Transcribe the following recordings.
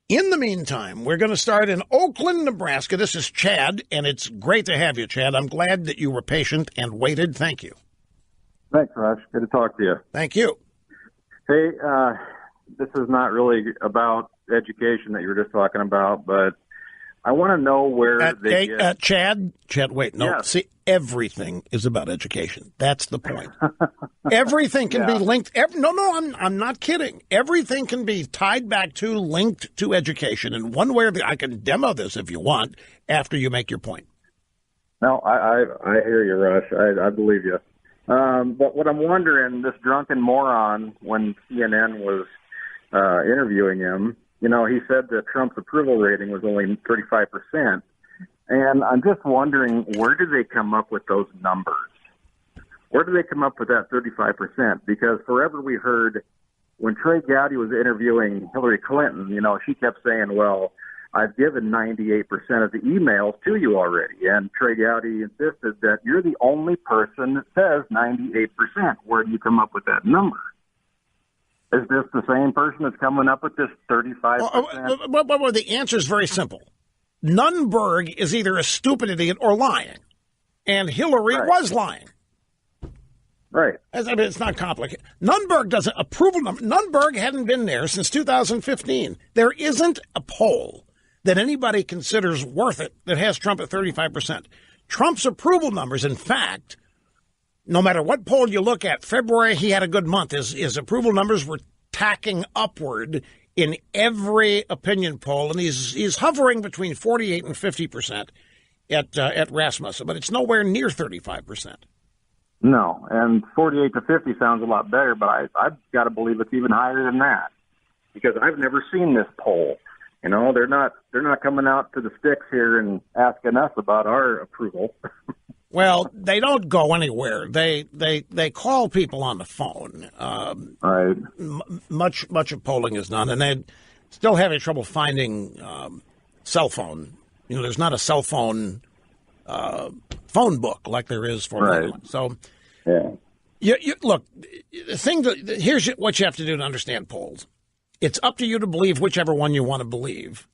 In the meantime, we're going to start in Oakland, Nebraska. This is Chad, and it's great to have you, Chad. I'm glad that you were patient and waited. Thank you. Thanks, Rush. Good to talk to you. Thank you. Hey, this is not really about education that you were just talking about, but I want to know where they get... Chad, wait, no. Yes. See, everything is about education. That's the point. Everything can be linked. I'm not kidding. Everything can be tied back to, linked to education. And one way or the I can demo this if you want after you make your point. No, I hear you, Rush. I believe you. But what I'm wondering, this drunken moron, when CNN was interviewing him, you know, he said that Trump's approval rating was only 35%. And I'm just wondering, where do they come up with those numbers? Where do they come up with that 35%? Because forever we heard when Trey Gowdy was interviewing Hillary Clinton, you know, she kept saying, well, I've given 98% of the emails to you already. And Trey Gowdy insisted that you're the only person that says 98%. Where do you come up with that number? Is this the same person that's coming up with this 35%? Well, the answer is very simple. Nunberg is either a stupid idiot or lying. And Hillary was lying. Right. I mean, it's not complicated. Nunberg doesn't approval number. Nunberg hadn't been there since 2015. There isn't a poll that anybody considers worth it that has Trump at 35%. Trump's approval numbers, in fact, no matter what poll you look at, February, he had a good month. His approval numbers were tacking upward in every opinion poll, and he's hovering between 48 and 50% at Rasmussen, but it's nowhere near 35%. No, and 48 to 50 sounds a lot better, but I've got to believe it's even higher than that because I've never seen this poll. You know, they're not coming out to the sticks here and asking us about our approval. Well, they don't go anywhere. They call people on the phone. Right. Much of polling is done, and they're still having trouble finding cell phone. You know, there's not a cell phone phone book like there is for anyone. So, you look. Here's what you have to do to understand polls. It's up to you to believe whichever one you want to believe,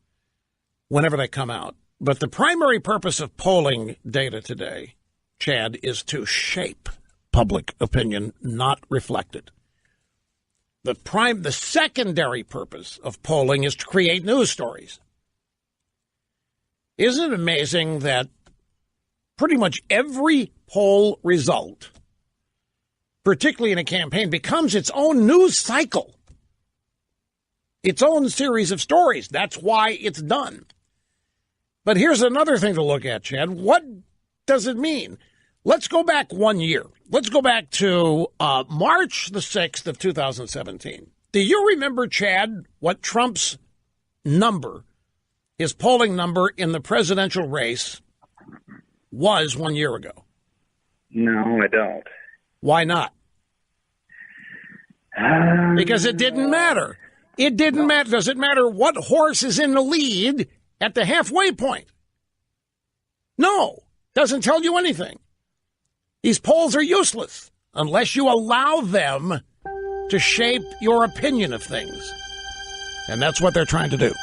whenever they come out. But the primary purpose of polling data today, Chad, is to shape public opinion, not reflect it. The secondary purpose of polling is to create news stories. Isn't it amazing that pretty much every poll result, particularly in a campaign, becomes its own news cycle, its own series of stories? That's why it's done. But here's another thing to look at, Chad. What does it mean? Let's go back 1 year. Let's go back to March the 6th of 2017. Do you remember, Chad, what Trump's number, his polling number in the presidential race was 1 year ago? No, I don't. Why not? Because it didn't matter. It didn't matter. Does it matter what horse is in the lead at the halfway point? No. Doesn't tell you anything. These polls are useless unless you allow them to shape your opinion of things. And that's what they're trying to do.